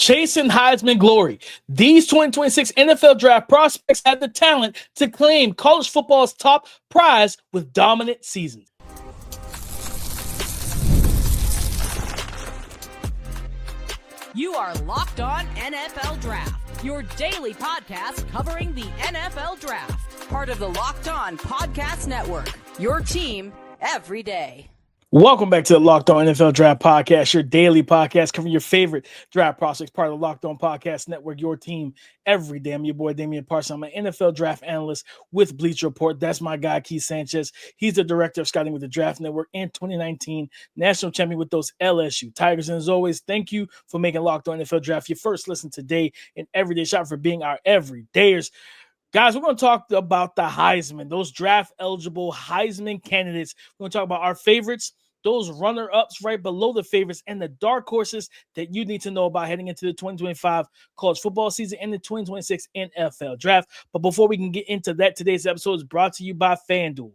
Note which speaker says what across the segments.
Speaker 1: chasing Heisman glory. These 2026 NFL draft prospects have the talent to claim college football's top prize with dominant seasons.
Speaker 2: You are Locked On NFL Draft, your daily podcast covering the NFL Draft. Part of the Locked On Podcast Network, your team every day.
Speaker 1: Welcome back to the Locked On NFL Draft Podcast, your daily podcast covering your favorite draft prospects, part of the Locked On Podcast Network, your team every day. I'm your boy, Damian Parson. I'm an NFL draft analyst with Bleacher Report. That's my guy, Keith Sanchez. He's the director of scouting with the Draft Network and 2019 national champion with those LSU Tigers. And as always, thank you for making Locked On NFL Draft your first listen today and everyday shot for being our everydayers. Guys, we're going to talk about the Heisman, those draft-eligible Heisman candidates. We're going to talk about our favorites, those runner-ups right below the favorites, and the dark horses that you need to know about heading into the 2025 college football season and the 2026 NFL Draft. But before we can get into that, today's episode is brought to you by FanDuel.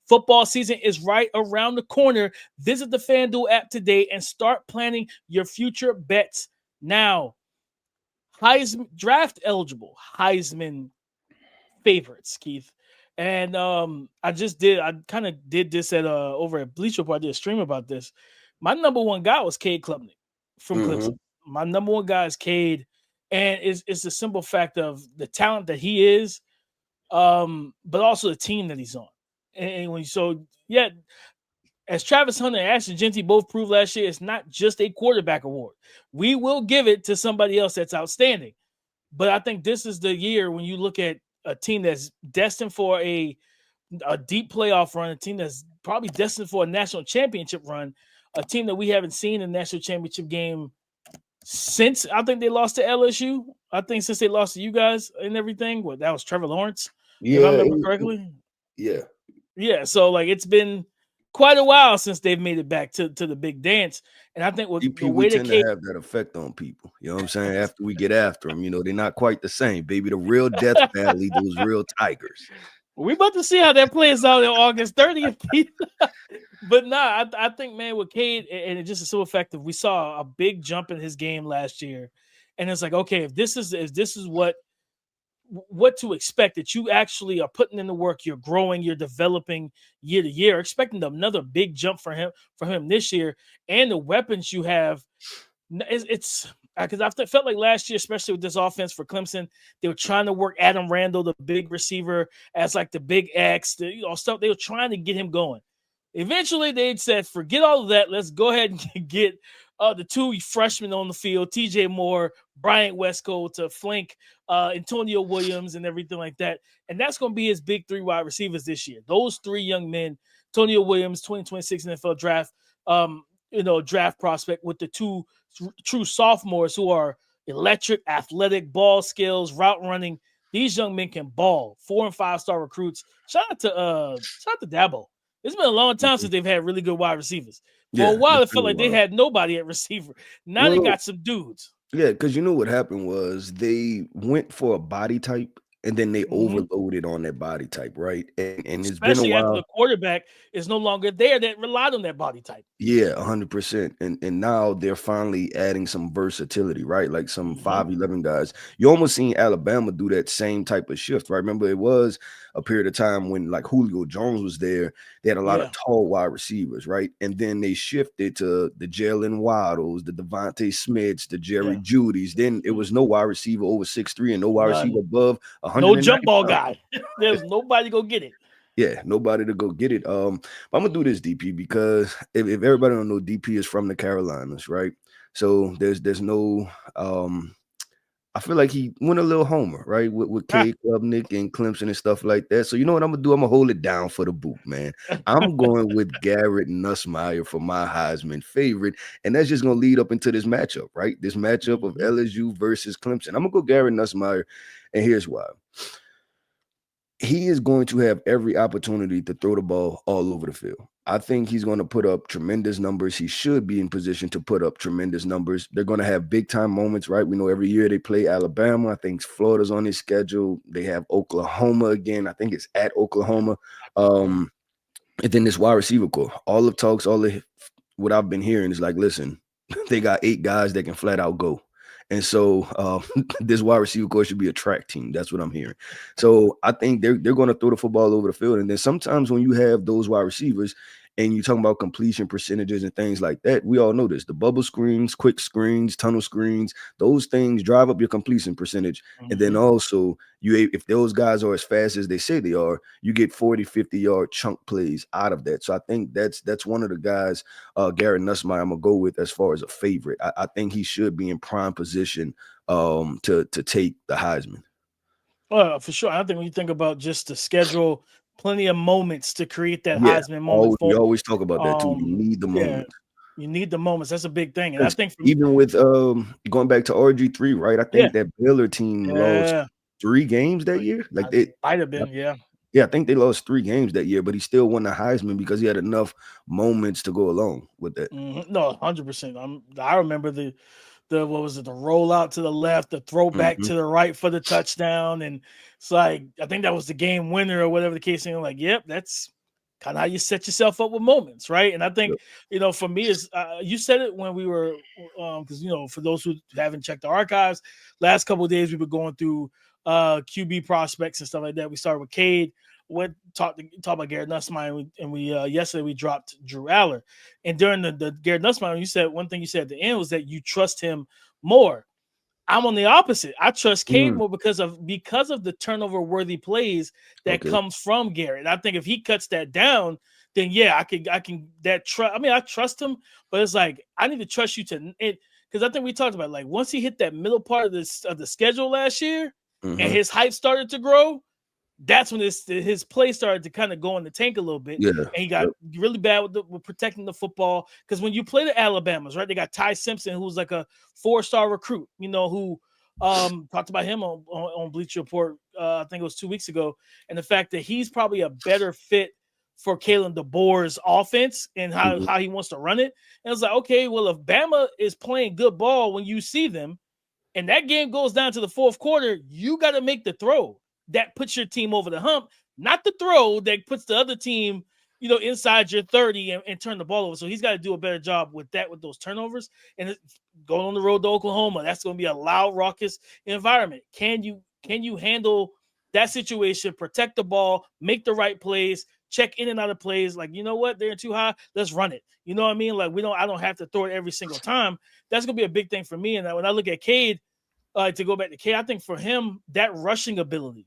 Speaker 1: Football season is right around the corner. Visit the FanDuel app today and start planning your future bets now. Heisman draft-eligible Heisman favorites, Keith. And I kind of did this at over at Bleacher Report. I did a stream about this. My number one guy was Cade Klubnik from Clemson. My number one guy is Cade, and it's the simple fact of the talent that he is, but also the team that he's on. As Travis Hunter and Ashton Jeanty both proved last year, it's not just a quarterback award. We will give it to somebody else that's outstanding. But I think this is the year when you look at a team that's destined for a deep playoff run, a team that's probably destined for a national championship run, a team that we haven't seen in the national championship game since I think they lost to LSU. I think since they lost to you guys and everything. Well, that was Trevor Lawrence, if I remember correctly. Yeah. So it's been quite a while since they've made it back to the big dance. And I think
Speaker 3: the way tend to have that effect on people. You know what I'm saying? After we get after them, they're not quite the same, baby. The real Death Valley, those real Tigers.
Speaker 1: We're about to see how that plays out on August 30th. But I think, man, with Cade, and it just is so effective. We saw a big jump in his game last year. And it's like, okay, if this is what to expect, that you actually are putting in the work, you're growing, you're developing year to year, expecting another big jump for him this year, and the weapons you have. It's because I felt like last year, especially with this offense for Clemson, they were trying to work Adam Randall, the big receiver, as like the big X, stuff. They were trying to get him going. Eventually, they said, forget all of that. Let's go ahead and get the two freshmen on the field, TJ Moore, Bryant Westcott, to flank Antonio Williams and everything like that. And that's going to be his big three wide receivers this year. Those three young men, Antonio Williams, 2026 NFL draft, draft prospect, with the two true sophomores who are electric, athletic, ball skills, route running. These young men can ball. 4- and 5-star recruits. Shout out to Dabo. It's been a long time since they've had really good wide receivers. For a while, it felt like they had nobody at receiver. Now they got some dudes.
Speaker 3: Yeah, because what happened was they went for a body type, and then they overloaded on that body type, right? And it's been a while.
Speaker 1: After the quarterback is no longer there that relied on that body type.
Speaker 3: Yeah, 100%. And now they're finally adding some versatility, right? Like some 5'11" guys. You almost seen Alabama do that same type of shift, right? Remember, it was a period of time when like Julio Jones was there. They had a lot of tall wide receivers, right? And then they shifted to the Jalen Waddles, the Devontae Smiths, the Jerry Judys. Then it was no wide receiver over 6'3" and no wide receiver above 100.
Speaker 1: No jump ball guy. There's nobody go get it.
Speaker 3: Yeah, nobody to go get it. I'm gonna do this, DP, because if everybody don't know, DP is from the Carolinas, right? So there's no I feel like he went a little homer, right? With Cade, Clubnik, and Clemson and stuff like that. So you know what I'm gonna do? I'm gonna hold it down for the boot, man. I'm going with Garrett Nussmeier for my Heisman favorite, and that's just gonna lead up into this matchup, right? This matchup of LSU versus Clemson. I'm gonna go Garrett Nussmeier, and here's why. He is going to have every opportunity to throw the ball all over the field. I think he's going to put up tremendous numbers. He should be in position to put up tremendous numbers. They're going to have big-time moments, right? We know every year they play Alabama. I think Florida's on his schedule. They have Oklahoma again. I think it's at Oklahoma. And then this wide receiver core. All of talks, what I've been hearing is like, listen, they got 8 guys that can flat out go. And so this wide receiver coach should be a track team. That's what I'm hearing. So I think they're going to throw the football over the field. And then sometimes when you have those wide receivers and you're talking about completion percentages and things like that, we all know this. The bubble screens, quick screens, tunnel screens, those things drive up your completion percentage.
Speaker 1: Mm-hmm.
Speaker 3: And then also, if those guys are as fast as they say they are, you get 40, 50-yard chunk plays out of that. So I think that's one of the guys, Garrett Nussmeier, I'm going to go with as far as a favorite. I think he should be in prime position to take the Heisman.
Speaker 1: For sure. I think when you think about just the schedule, plenty of moments to create that Heisman moment.
Speaker 3: We always talk about that too. You need the moments.
Speaker 1: You need the moments. That's a big thing. And I think
Speaker 3: even with going back to RG3, right? I think that Baylor team lost 3 games that year. Like it
Speaker 1: might have been,
Speaker 3: Yeah, I think they lost 3 games that year, but he still won the Heisman because he had enough moments to go along with that.
Speaker 1: Mm-hmm. No, 100%. I remember the what was it, the rollout to the left, the throwback to the right for the touchdown. And it's like, I think that was the game winner or whatever the case is. Like, yep, that's kind of how you set yourself up with moments, right? And I think, for me, is you said it when we were, because, for those who haven't checked the archives, last couple of days we were going through QB prospects and stuff like that. We started with Cade, talked about Garrett Nussmeier, and we yesterday we dropped Drew Aller. And during the Garrett Nussmeier, you said one thing you said at the end was that you trust him more. I'm on the opposite. I trust Cade more because of the turnover worthy plays that comes from Garrett. I think if he cuts that down, then I can that trust. I mean, I trust him, but it's like I need to trust you to it, because I think we talked about, like, once he hit that middle part of the schedule last year and his hype started to grow, that's when his play started to kind of go in the tank a little bit.
Speaker 3: Yeah.
Speaker 1: And he got really bad with protecting the football. Because when you play the Alabamas, right, they got Ty Simpson, who's like a 4-star recruit, who talked about him on Bleacher Report, I think it was 2 weeks ago, and the fact that he's probably a better fit for Kalen DeBoer's offense and how he wants to run it. And it's like, okay, well, if Bama is playing good ball when you see them, and that game goes down to the fourth quarter, you got to make the throw that puts your team over the hump, not the throw that puts the other team, inside your 30 and turn the ball over. So he's got to do a better job with those turnovers. And going on the road to Oklahoma, that's going to be a loud, raucous environment. Can you handle that situation, protect the ball, make the right plays, check in and out of plays? Like, you know what? They're too high. Let's run it. You know what I mean? Like, I don't have to throw it every single time. That's going to be a big thing for me. And when I look at Cade, to go back to Cade, I think for him, that rushing ability,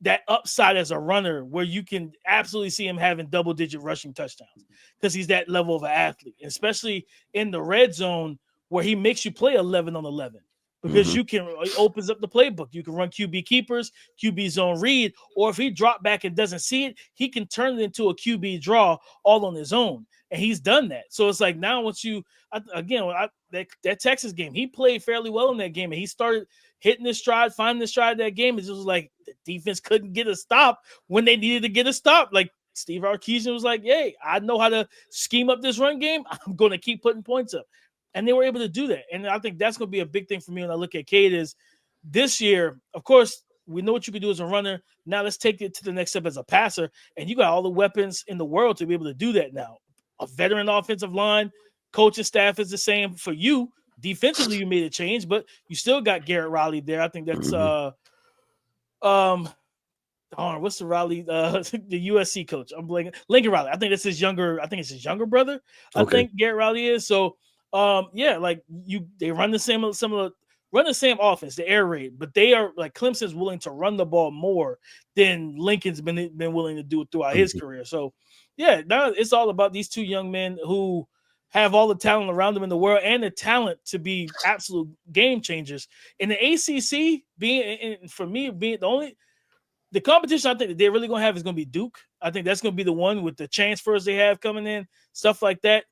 Speaker 1: that upside as a runner, where you can absolutely see him having double-digit rushing touchdowns because he's that level of an athlete, especially in the red zone where he makes you play 11 on 11 because it opens up the playbook. You can run QB keepers, QB zone read, or if he drop back and doesn't see it, he can turn it into a QB draw all on his own. And he's done that. So it's like now once that Texas game, he played fairly well in that game, and he started hitting his stride, finding his stride that game. It just was like the defense couldn't get a stop when they needed to get a stop. Like Steve Sarkisian was like, hey, I know how to scheme up this run game. I'm going to keep putting points up. And they were able to do that. And I think that's going to be a big thing for me when I look at Cade is this year, of course, we know what you can do as a runner. Now let's take it to the next step as a passer. And you got all the weapons in the world to be able to do that now. A veteran offensive line, coaching staff is the same for you. Defensively, you made a change, but you still got Garrett Riley there. I think that's what's the Riley, the USC coach? I'm blanking. Lincoln Riley. I think it's his younger brother. I think Garrett Riley is. So they run the same offense, the air raid, but they are like Clemson's willing to run the ball more than Lincoln's been willing to do it throughout his career. So now it's all about these two young men who have all the talent around them in the world and the talent to be absolute game changers. In the ACC, the competition I think that they're really going to have is going to be Duke. I think that's going to be the one with the transfers they have coming in, stuff like that.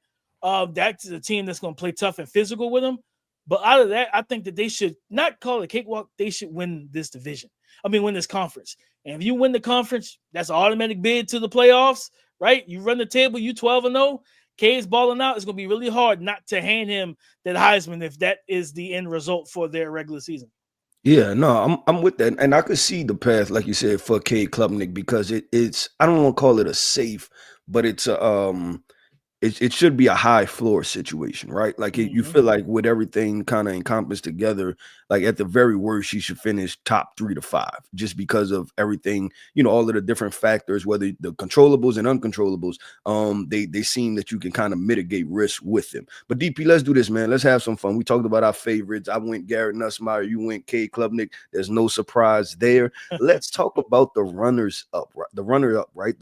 Speaker 1: That's a team that's going to play tough and physical with them. But out of that, I think that they should not call it a cakewalk. They should win this win this conference. And if you win the conference, that's an automatic bid to the playoffs, right? You run the table, you 12-0. Cade's balling out. It's going to be really hard not to hand him that Heisman if that is the end result for their regular season.
Speaker 3: Yeah, no, I'm with that. And I could see the path, like you said, for Cade Klubnik because it's I don't want to call it a safe, but it's it should be a high floor situation, right? Like you feel like with everything kind of encompassed together, like at the very worst, he should finish top 3 to 5, just because of everything, all of the different factors, whether the controllables and uncontrollables, they seem that you can kind of mitigate risk with them. But DP, let's do this, man. Let's have some fun. We talked about our favorites. I went Garrett Nussmeier, you went Cade Klubnik. There's no surprise there. Let's talk about the runners up, right? The runner up, right?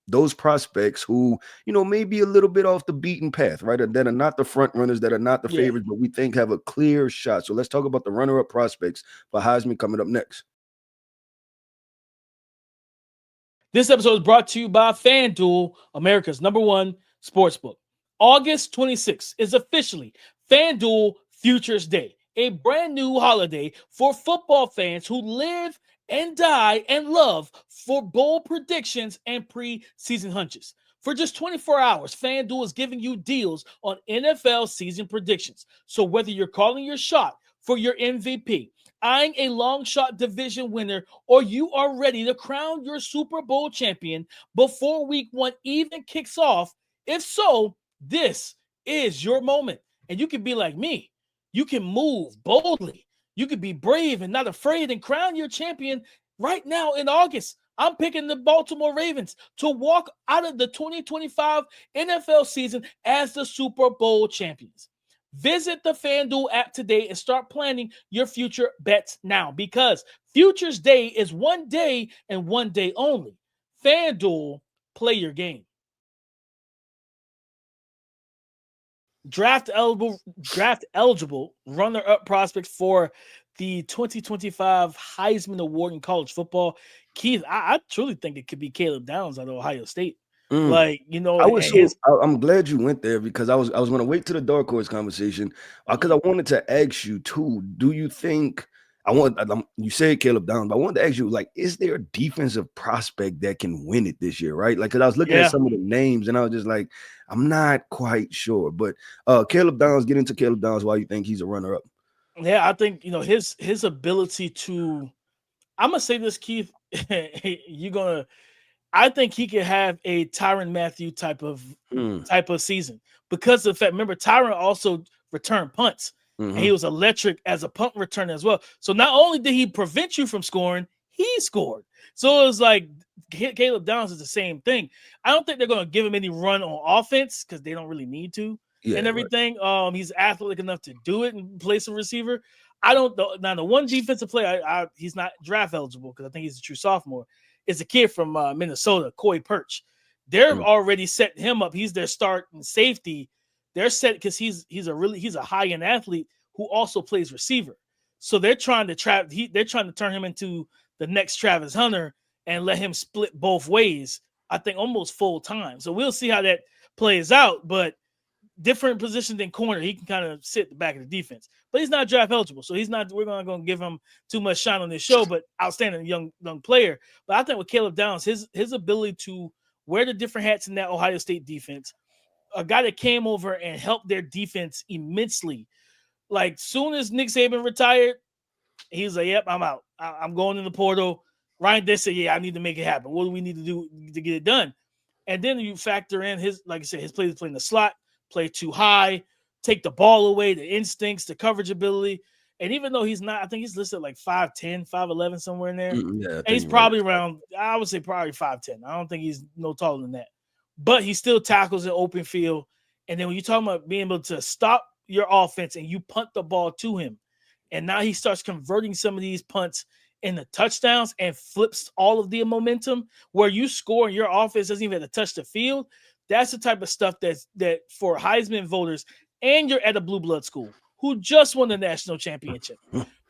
Speaker 3: Those prospects who, may be a little bit off the beaten path, right? That are not the front runners, that are not the favorites, but we think have a clear shot. So let's talk about the runner-up prospects for Heisman coming up next.
Speaker 1: This episode is brought to you by FanDuel, America's #1 sportsbook. August 26th is officially FanDuel Futures Day, a brand new holiday for football fans who live and die and love for bold predictions and preseason hunches. For just 24 hours, FanDuel is giving you deals on NFL season predictions. So whether you're calling your shot for your MVP, eyeing a long shot division winner, or you are ready to crown your Super Bowl champion before week 1 even kicks off, if so, this is your moment. And you can be like me. You can move boldly. You could be brave and not afraid and crown your champion right now in August. I'm picking the Baltimore Ravens to walk out of the 2025 NFL season as the Super Bowl champions. Visit the FanDuel app today and start planning your future bets now, because Futures Day is one day and one day only. FanDuel, play your game. Draft eligible runner-up prospects for the 2025 Heisman Award in college football. Keith, I truly think it could be Caleb Downs out of Ohio State.
Speaker 3: I'm glad you went there, because I was going to wait to the dark horse conversation, because I wanted to ask you too. Do you think you said Caleb Downs, but I wanted to ask you, like, is there a defensive prospect that can win it this year, right? Like, because I was looking at some of the names and I was just like, I'm not quite sure. But Caleb Downs, get into Caleb Downs. Why you think he's a runner-up?
Speaker 1: Yeah, I think his ability to. I'm gonna say this, Keith. I think he could have a Tyrann Mathieu type of season, because of the fact. Remember, Tyrann also returned punts. And he was electric as a punt returner as well. So not only did he prevent you from scoring, he scored. So it was like Caleb Downs is the same thing. I don't think they're going to give him any run on offense, because they don't really need to and everything. Right. He's athletic enough to do it and play some receiver. I don't know. Now, the one defensive player, he's not draft eligible because I think he's a true sophomore, is a kid from Minnesota, Coy Perch. They're already setting him up. He's their start and safety. They're set because he's a high-end athlete who also plays receiver. So they're trying to turn him into the next Travis Hunter and let him split both ways, I think almost full time. So we'll see how that plays out, but different position than corner. He can kind of sit at the back of the defense, but he's not draft eligible. So we're not going to give him too much shine on this show, but outstanding young player. But I think with Caleb Downs, his ability to wear the different hats in that Ohio State defense, a guy that came over and helped their defense immensely. Like, soon as Nick Saban retired, he was like, yep, I'm out. I'm going in the portal. Ryan Day said, yeah, I need to make it happen. What do we need to do to get it done? And then you factor in his plays playing the slot, play too high, take the ball away, the instincts, the coverage ability. And even though he's not, I think he's listed like 5'10", 5'11", somewhere in there. And he's probably around, I would say probably 5'10". I don't think he's no taller than that. But he still tackles in open field. And then when you're talking about being able to stop your offense and you punt the ball to him, and now he starts converting some of these punts into touchdowns and flips all of the momentum where you score and your offense doesn't even have to touch the field. That's the type of stuff that for Heisman voters, and you're at a blue blood school who just won the national championship.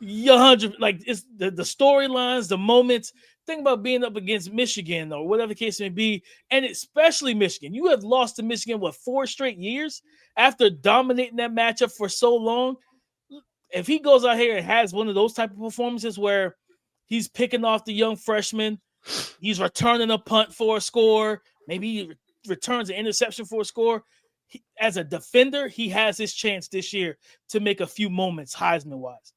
Speaker 1: It's the storylines, the moments. Think about being up against Michigan or whatever the case may be, and especially Michigan. You have lost to Michigan, 4 straight years after dominating that matchup for so long. If he goes out here and has one of those type of performances where he's picking off the young freshman, he's returning a punt for a score, maybe he returns an interception for a score, as a defender, he has his chance this year to make a few moments Heisman-wise.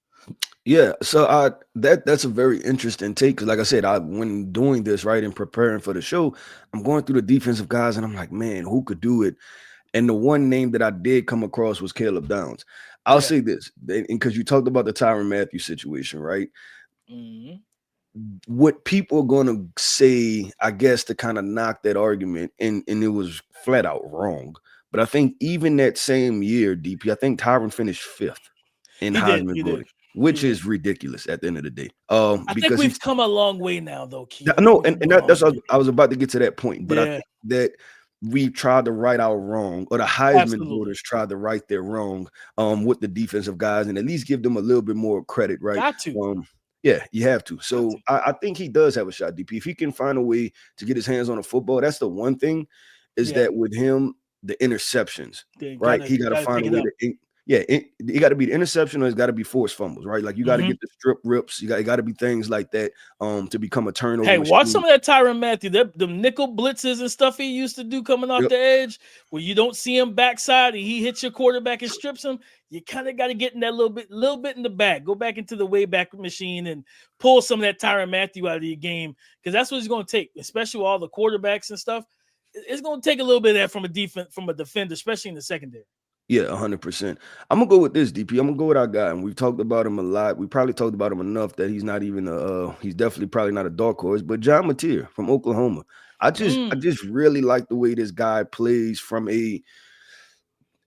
Speaker 3: Yeah, so that's a very interesting take because, like I said, when doing this right and preparing for the show, I'm going through the defensive guys and I'm like, man, who could do it? And the one name that I did come across was Caleb Downs. I'll
Speaker 1: Yeah.
Speaker 3: say this, because you talked about the Tyrann Matthew situation, right?
Speaker 1: Mm-hmm.
Speaker 3: What people are going to say, I guess, to kind of knock that argument, and it was flat out wrong. But I think even that same year, DP, I think Tyrann finished 5th in
Speaker 1: He did.
Speaker 3: Heisman
Speaker 1: He did.
Speaker 3: voting,
Speaker 1: He
Speaker 3: which
Speaker 1: did.
Speaker 3: is ridiculous at the end of the day.
Speaker 1: I think
Speaker 3: Because he
Speaker 1: we've come a long way now, though, Keith. I think
Speaker 3: no,
Speaker 1: we've come a
Speaker 3: that's
Speaker 1: long
Speaker 3: what
Speaker 1: way.
Speaker 3: I was about to get to that point. But I
Speaker 1: Yeah,
Speaker 3: think that we tried to right our wrong, or the Heisman
Speaker 1: absolutely.
Speaker 3: voters tried to right their wrong with the defensive guys and at least give them a little bit more credit, right?
Speaker 1: Got to.
Speaker 3: Yeah, you have to.
Speaker 1: Got
Speaker 3: So
Speaker 1: to.
Speaker 3: I think he does have a shot, DP. If he can find a way to get his hands on a football, that's the one thing is
Speaker 1: Yeah.
Speaker 3: that with him, the interceptions,
Speaker 1: They
Speaker 3: right?
Speaker 1: gotta,
Speaker 3: He got to
Speaker 1: gotta
Speaker 3: find
Speaker 1: pick
Speaker 3: a
Speaker 1: it
Speaker 3: way
Speaker 1: up.
Speaker 3: to, yeah, it got to be the interception or it's got to be forced fumbles, right? Like you got to
Speaker 1: Mm-hmm.
Speaker 3: get the strip rips. You got to be things like that to become a turnover
Speaker 1: Hey, watch some
Speaker 3: machine.
Speaker 1: of that Tyrann Matthew. The nickel blitzes and stuff he used to do coming off
Speaker 3: Yep.
Speaker 1: the edge, where you don't see him backside and he hits your quarterback and strips him. You kind of got to get in that little bit in the back. Go back into the Wayback Machine and pull some of that Tyrann Matthew out of your game, because that's what it's going to take, especially with all the quarterbacks and stuff. It's going to take a little bit of that from a defender, especially in the secondary.
Speaker 3: Yeah, 100%. I'm gonna go with this, DP. I'm gonna go with our guy, and we've talked about him a lot. We probably talked about him enough that he's not even he's definitely probably not a dark horse. But John Mateer from Oklahoma, I just really like the way this guy plays from an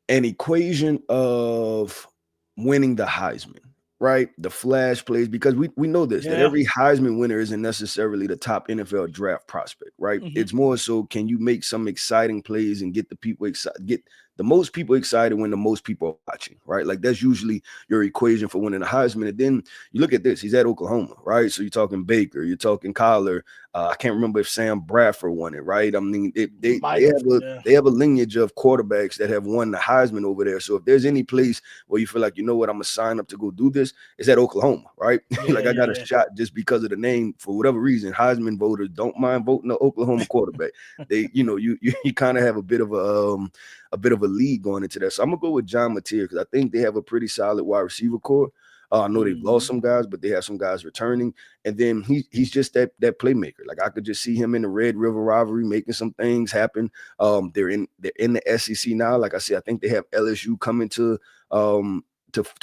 Speaker 3: equation of winning the Heisman, right? The flash plays, because we know this that
Speaker 1: Yeah.
Speaker 3: every Heisman winner isn't necessarily the top NFL draft prospect, right?
Speaker 1: Mm-hmm.
Speaker 3: It's more so, can you make some exciting plays and get the people excited, get the most people excited when the most people are watching, right? Like that's usually your equation for winning the Heisman. And then you look at this, he's at Oklahoma, right? So you're talking Baker, you're talking Collar. I can't remember if Sam Bradford won it, right? I mean, they have a lineage of quarterbacks that have won the Heisman over there. So if there's any place where you feel like, you know what, I'm gonna sign up to go do this, it's at Oklahoma, right?
Speaker 1: Yeah,
Speaker 3: Like I got a shot just because of the name. For whatever reason, Heisman voters don't mind voting the Oklahoma quarterback. They, you kind of have a bit of a lead going into that. So I'm gonna go with John Mateer because I think they have a pretty solid wide receiver core. I know they've lost some guys, but they have some guys returning. And then he's just that playmaker. Like I could just see him in the Red River rivalry making some things happen. They're in the SEC now. Like I said, I think they have LSU coming to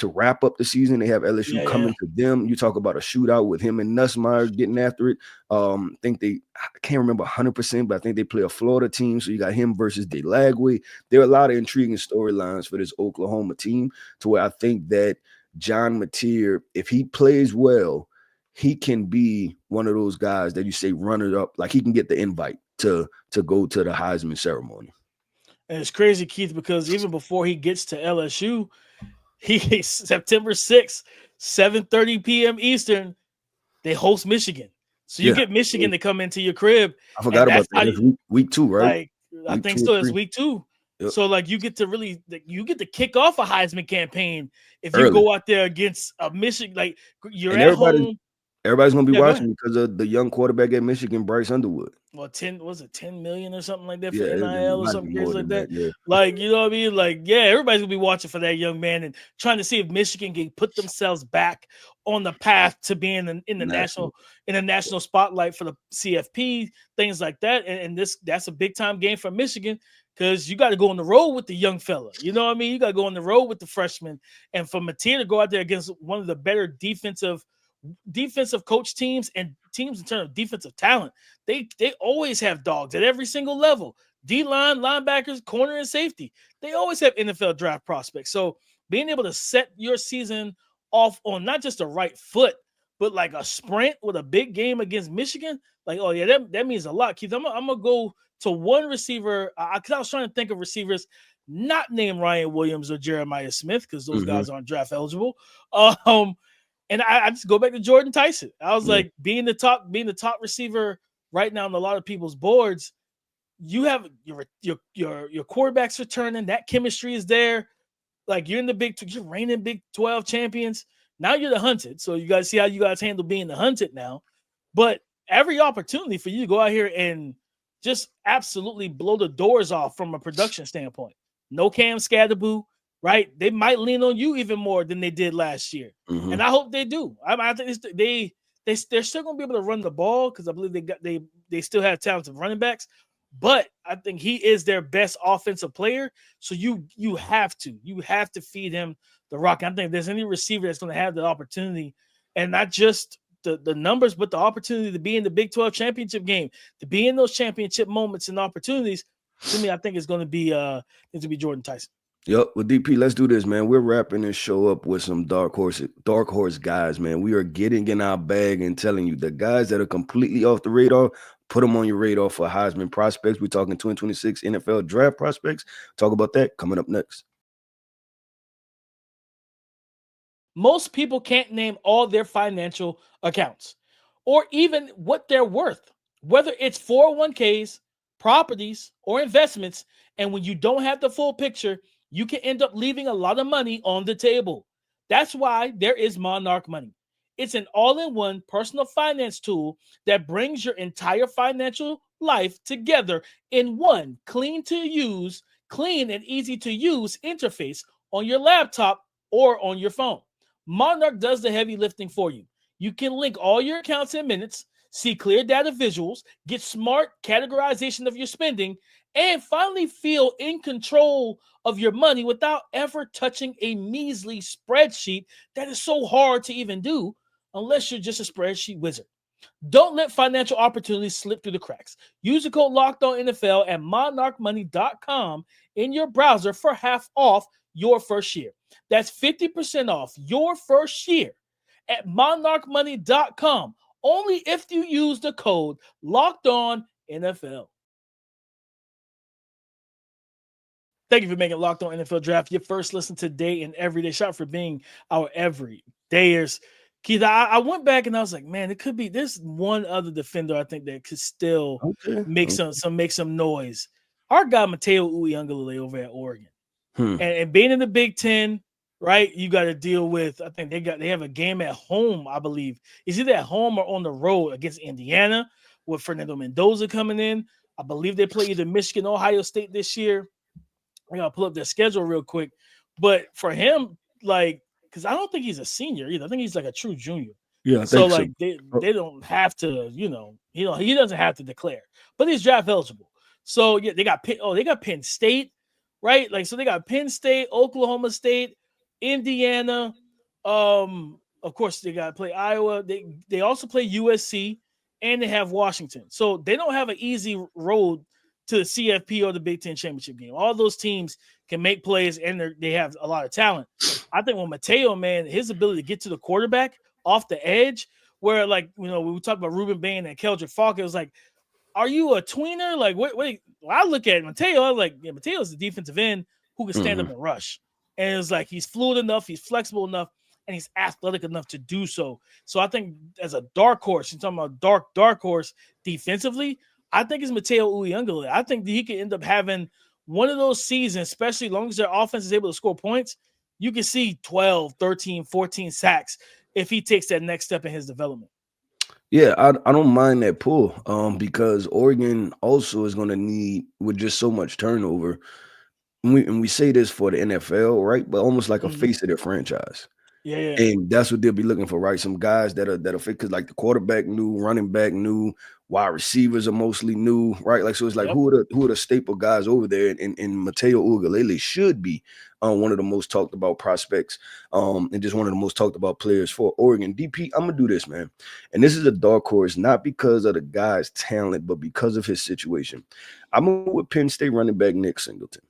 Speaker 3: wrap up the season. They have LSU coming to them. You talk about a shootout with him and Nussmeier getting after it. I can't remember 100%, but I think they play a Florida team. So you got him versus Delagway. There are a lot of intriguing storylines for this Oklahoma team, to where I think that John Mateer, if he plays well, he can be one of those guys that you say runner up, like he can get the invite to go to the Heisman ceremony.
Speaker 1: And it's crazy, Keith, because even before he gets to LSU, he September 6th, 7:30 p.m. Eastern, they host Michigan. So you get Michigan to come into your crib.
Speaker 3: I forgot about that. It's week 2, right?
Speaker 1: Like, I think so. It's week 2. Yep. So like you get to kick off a Heisman campaign if you go out there against a Michigan. Like you're at home.
Speaker 3: Everybody's gonna be watching because of the young quarterback at Michigan, Bryce Underwood.
Speaker 1: Well, 10 million or something like that for NIL or something crazy like that. Yeah. Like, you know what I mean? Like, yeah, everybody's gonna be watching for that young man and trying to see if Michigan can put themselves back on the path to being in the national spotlight for the CFP, things like that. And that's a big time game for Michigan, because you got to go on the road with the young fella. You know what I mean? You got to go on the road with the freshman. And for Mateo to go out there against one of the better defensive coach teams and teams in terms of defensive talent, they always have dogs at every single level. D-line, linebackers, corner, and safety. They always have NFL draft prospects. So being able to set your season off on not just the right foot, but like a sprint with a big game against Michigan, like, oh yeah, that means a lot, Keith. I'm gonna go to one receiver, because I was trying to think of receivers not named Ryan Williams or Jeremiah Smith, because those guys aren't draft eligible. And I just go back to Jordan Tyson. I was like, being the top receiver right now on a lot of people's boards, you have your quarterbacks returning, that chemistry is there. Like you're reigning Big 12 champions. Now you're the hunted. So you guys see how you guys handle being the hunted now. But every opportunity for you to go out here and just absolutely blow the doors off from a production standpoint. No Cam Scadaboo, right? They might lean on you even more than they did last year.
Speaker 3: Mm-hmm.
Speaker 1: And I hope they do. I think they're still going to be able to run the ball because I believe they still have talented running backs. But I think he is their best offensive player. So you have to feed him the rock. I think if there's any receiver that's going to have the opportunity, and not just the numbers, but the opportunity to be in the Big 12 championship game, to be in those championship moments and opportunities, to me, I think it's going to be Jordan Tyson.
Speaker 3: Yep. Well, DP, let's do this, man. We're wrapping this show up with some dark horse guys, man. We are getting in our bag and telling you the guys that are completely off the radar, put them on your radar for Heisman prospects. We're talking 2026 NFL draft prospects. Talk about that coming up next.
Speaker 1: Most people can't name all their financial accounts or even what they're worth, whether it's 401ks, properties, or investments. And when you don't have the full picture, you can end up leaving a lot of money on the table. That's why there is Monarch Money. It's an all-in-one personal finance tool that brings your entire financial life together in one clean and easy to use interface on your laptop or on your phone. Monarch does the heavy lifting for you. You can link all your accounts in minutes, see clear data visuals, get smart categorization of your spending, and finally feel in control of your money without ever touching a measly spreadsheet that is so hard to even do unless you're just a spreadsheet wizard. Don't let financial opportunities slip through the cracks. Use the code LOCKEDONNFL at monarchmoney.com in your browser for half off your first year. That's 50% off your first year at monarchmoney.com, only if you use the code LOCKEDONNFL. Thank you for making Locked On NFL Draft your first listen today and every day. Shout out for being our everydayers. Keith, I went back and I was like, man, it could be there's one other defender I think that could still make some noise. Our guy Mateo Uiagalelei over at Oregon. And being in the Big Ten, right? You got to deal with. I think they have a game at home, I believe. Is either at home or on the road against Indiana with Fernando Mendoza coming in. I believe they play either Michigan, Ohio State this year. I gotta pull up their schedule real quick. But for him, like, because I don't think he's a senior either. I think he's like a true junior.
Speaker 3: Yeah,
Speaker 1: so like they don't have to, he doesn't have to declare, but he's draft eligible. So yeah, they got Penn State, right? Like, so they got Penn State, Oklahoma State, Indiana. Of course, they got to play Iowa. They also play USC, and they have Washington. So they don't have an easy road to the CFP or the Big Ten championship game. All those teams can make plays, and they have a lot of talent. I think with Mateo, man, his ability to get to the quarterback off the edge, where like when we talk about Ruben Bain and Keldrick Falk, it was like, are you a tweener? Like, wait. When I look at Mateo, I was like, yeah, Mateo's the defensive end who can stand up and rush. And it's like he's fluid enough, he's flexible enough, and he's athletic enough to do so. So I think as a dark horse, you're talking about dark horse defensively, I think it's Mateo Uiagalelei. I think that he could end up having one of those seasons, especially as long as their offense is able to score points. You can see 12, 13, 14 sacks if he takes that next step in his development.
Speaker 3: Yeah, I don't mind that pull because Oregon also is going to need, with just so much turnover, and we say this for the NFL, right? But almost like a face of their franchise.
Speaker 1: Yeah.
Speaker 3: And that's what they'll be looking for, right? Some guys that are fit, because like the quarterback new, running back new, wide receivers are mostly new, right? Like, so it's like who are the staple guys over there? And Mateo Uiagalelei should be one of the most talked about prospects, and just one of the most talked about players for Oregon. DP, I'm gonna do this, man. And this is a dark horse, not because of the guy's talent, but because of his situation. I'm going with Penn State running back Nick Singleton.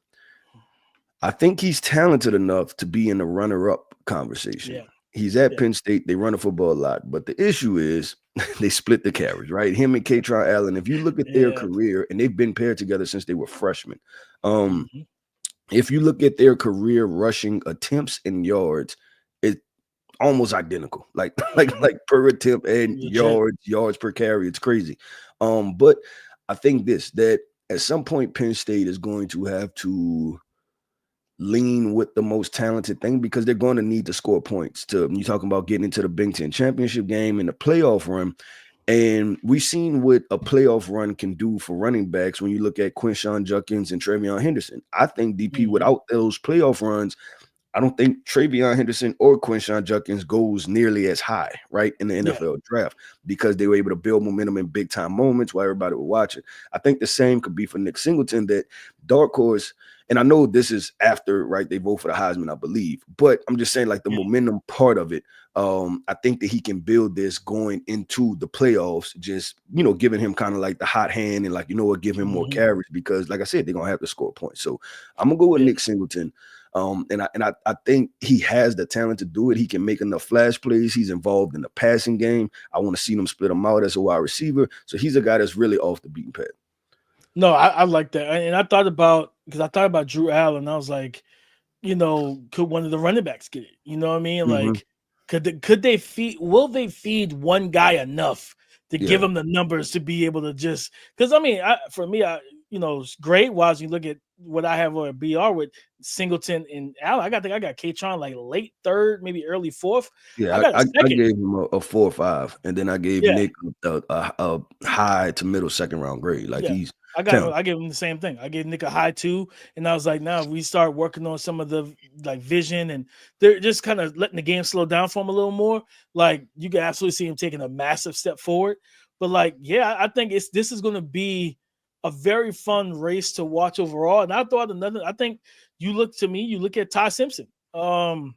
Speaker 3: I think he's talented enough to be in the runner-up conversation.
Speaker 1: Yeah.
Speaker 3: He's at Penn State. They run the football a lot. But the issue is they split the carries, right? Him and Katron Allen, if you look at their career, and they've been paired together since they were freshmen. If you look at their career rushing attempts and yards, it's almost identical. Like per attempt and yards per carry. It's crazy. But I think that at some point Penn State is going to have to lean with the most talented thing, because they're going to need to score points. You talking about getting into the Big Ten championship game and the playoff run. And we've seen what a playoff run can do for running backs when you look at Quinshon Judkins and Trevion Henderson. I think DP without those playoff runs, I don't think Travion Henderson or Quinshon Judkins goes nearly as high, right, in the NFL draft, because they were able to build momentum in big time moments while everybody was watching. I think the same could be for Nick Singleton, that dark horse. And I know this is after, right, they vote for the Heisman, I believe, but I'm just saying, like, the momentum part of it. I think that he can build this going into the playoffs, just, giving him kind of like the hot hand and, like, give him more carries, because, like I said, they're gonna have to score points. So I'm gonna go with Nick Singleton. And I think he has the talent to do it. He can make enough flash plays. He's involved in the passing game. I want to see them split him out as a wide receiver. So he's a guy that's really off the beaten path.
Speaker 1: No, I like that. And I thought about Drew Allen. I was like, could one of the running backs get it? You know what I mean? Like, could they feed? Will they feed one guy enough to give him the numbers to be able to just? Because I mean, for me, it's great. While you look at what I have on BR with Singleton and Allen, I got K-Tron like late third, maybe early fourth.
Speaker 3: Yeah, I gave him a 4 or 5, and then I gave Nick a high to middle second round grade. Like he's.
Speaker 1: I gave him the same thing. I gave Nick a high 2, and I was like, now we start working on some of the like vision, and they're just kind of letting the game slow down for him a little more. Like you can absolutely see him taking a massive step forward. But like, I think this is going to be a very fun race to watch overall. And I thought I think you look at Ty Simpson, the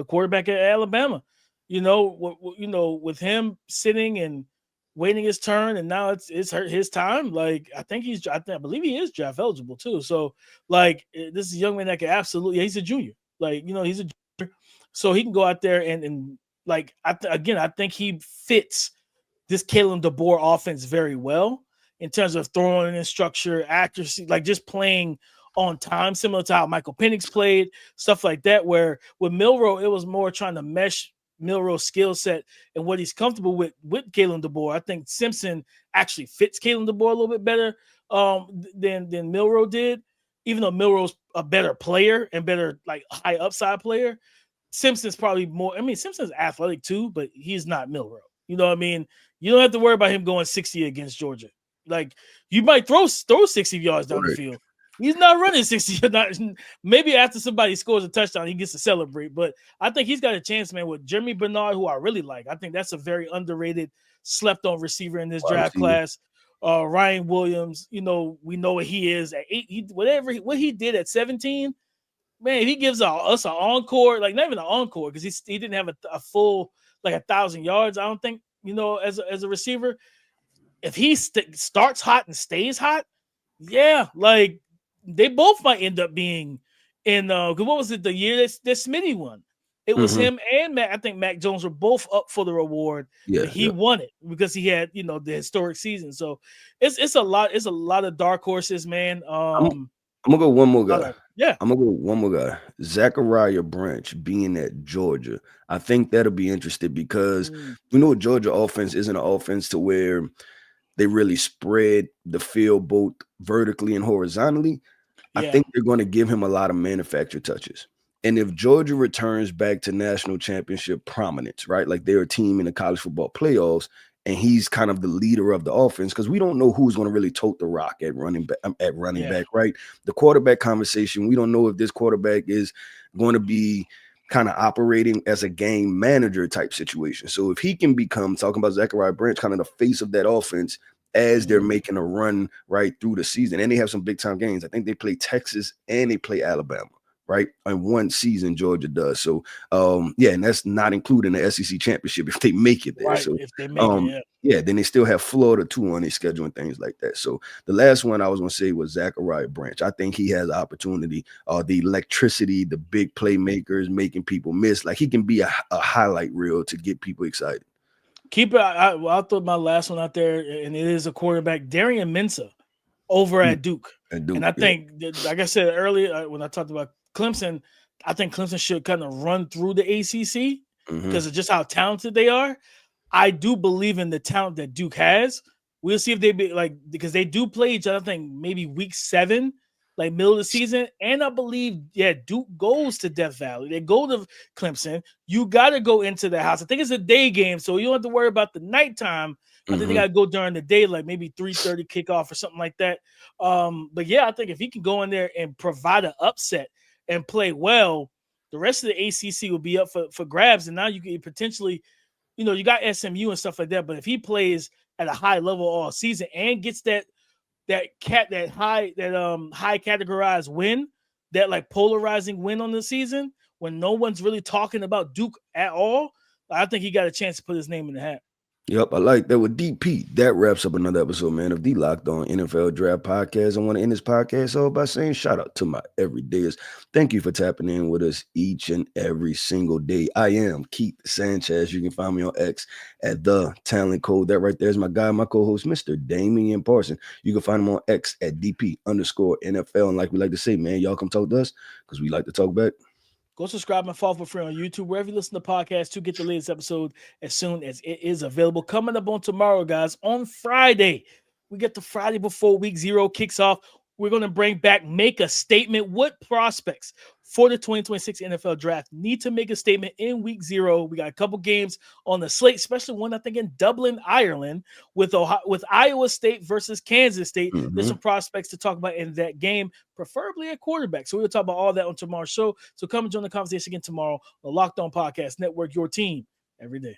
Speaker 1: quarterback at Alabama. With him sitting and waiting his turn, and now it's his time. Like I believe he is draft eligible too. So like this is a young man that can absolutely. He's a junior. Like he's a junior, so he can go out there and like I think he fits this Kalen DeBoer offense very well in terms of throwing in structure, accuracy, like just playing on time, similar to how Michael Penix played, stuff like that. Where with Milroe, it was more trying to mesh Milroe's skill set and what he's comfortable with Kalen DeBoer. I think Simpson actually fits Kalen DeBoer a little bit better than Milroe did, even though Milroe's a better player and better like high upside player. Simpson's probably more. I mean, Simpson's athletic too, but he's not Milroe. You know what I mean? You don't have to worry about him going 60 against Georgia. Like you might throw 60 yards down the field. He's not running 60. Maybe after somebody scores a touchdown, he gets to celebrate. But I think he's got a chance, man, with Jeremy Bernard, who I really like. I think that's a very underrated, slept-on receiver in this draft class. Ryan Williams, we know what he is at 8. What he did at 17, man, if he gives us an encore, like not even an encore, because he didn't have a full like 1,000 yards. I don't think as a receiver. If he starts hot and stays hot, like they both might end up being in. What was it the year that Smitty won? It was him and Mac. I think Mac Jones were both up for the reward. Yeah, he won it because he had the historic season. So it's a lot. It's a lot of dark horses, man.
Speaker 3: I'm gonna go one more guy. I'm gonna go one more guy. Zachariah Branch being at Georgia. I think that'll be interesting because Georgia offense isn't an offense to where they really spread the field both vertically and horizontally. I think they're going to give him a lot of manufactured touches. And if Georgia returns back to national championship prominence, right, like they're a team in the college football playoffs, and he's kind of the leader of the offense, because we don't know who's going to really tote the rock at running back, right? The quarterback conversation, we don't know if this quarterback is going to be kind of operating as a game manager type situation. So if he can become, talking about Zachariah Branch, kind of the face of that offense as they're making a run right through the season, and they have some big time games. I think they play Texas and they play Alabama, right? In one season, Georgia does. So, and that's not including the SEC championship if they make it there. Right, so, if they make it, then they still have Florida too on their schedule and things like that. So the last one I was going to say was Zachariah Branch. I think he has opportunity, the electricity, the big playmakers making people miss. Like he can be a highlight reel to get people excited.
Speaker 1: Keep it. I'll throw my last one out there, and it is a quarterback, Darian Mensah, over at Duke. And I think, like I said earlier, when I talked about Clemson, I think Clemson should kind of run through the ACC because of just how talented they are. I do believe in the talent that Duke has. We'll see if they be like, because they do play each other, I think maybe week 7, like middle of the season. And I believe, Duke goes to Death Valley. They go to Clemson. You got to go into the house. I think it's a day game, so you don't have to worry about the nighttime. I think they got to go during the day, like maybe 3:30 kickoff or something like that. But I think if he can go in there and provide an upset and play well, the rest of the ACC will be up for grabs. And now you can potentially, you got SMU and stuff like that. But if he plays at a high level all season and gets that high categorized win, that like polarizing win on the season when no one's really talking about Duke at all, I think he got a chance to put his name in the hat.
Speaker 3: Yep, I like that with DP. That wraps up another episode, man, of the Locked On NFL Draft Podcast. I want to end this podcast all by saying shout out to my everydayers. Thank you for tapping in with us each and every single day. I am Keith Sanchez. You can find me on X at The Talent Code. That right there is my guy, my co-host, Mr. Damian Parson. You can find him on X at DP_NFL. And like we like to say, man, y'all come talk to us because we like to talk back.
Speaker 1: Go subscribe and follow for free on YouTube, wherever you listen to podcasts, to get the latest episode as soon as it is available. Coming up on tomorrow, guys, on Friday, we get the Friday before week 0 kicks off. We're going to bring back Make a Statement. What prospects for the 2026 NFL Draft need to make a statement in week 0? We got a couple games on the slate, especially one, I think, in Dublin, Ireland, with Iowa State versus Kansas State.
Speaker 3: Mm-hmm.
Speaker 1: There's some prospects to talk about in that game, preferably at quarterback. So we'll talk about all that on tomorrow's show. So come and join the conversation again tomorrow on the Locked On Podcast Network, your team every day.